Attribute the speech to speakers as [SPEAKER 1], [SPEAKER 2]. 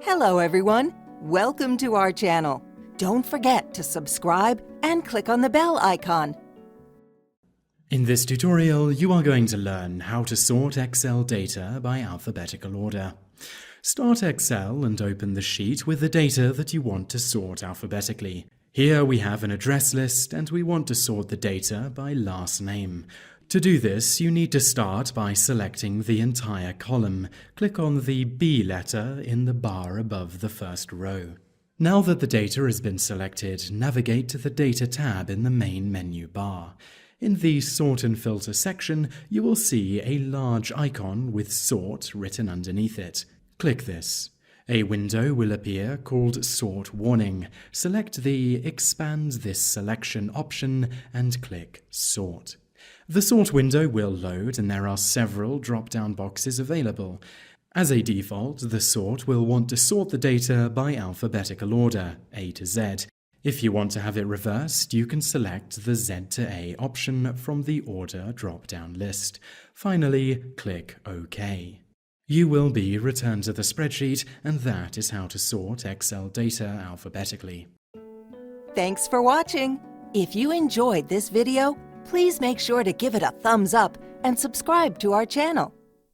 [SPEAKER 1] Hello everyone, welcome to our channel. Don't forget to subscribe and click on the bell icon.
[SPEAKER 2] In this tutorial, you are going to learn how to sort Excel data by alphabetical order. Start Excel and open the sheet with the data that you want to sort alphabetically. Here we have an address list and we want to sort the data by last name. To do this, you need to start by selecting the entire column. Click on the B letter in the bar above the first row. Now that the data has been selected, navigate to the Data tab in the main menu bar. In the Sort and Filter section, you will see a large icon with Sort written underneath it. Click this. A window will appear called Sort Warning. Select the Expand this selection option and click Sort. The sort window will load and there are several drop-down boxes available. As a default, the sort will want to sort the data by alphabetical order, A to Z. If you want to have it reversed, you can select the Z to A option from the Order drop-down list. Finally, click OK. You will be returned to the spreadsheet, and that is how to sort Excel data alphabetically.
[SPEAKER 1] Thanks for watching. If you enjoyed this video, please make sure to give it a thumbs up and subscribe to our channel.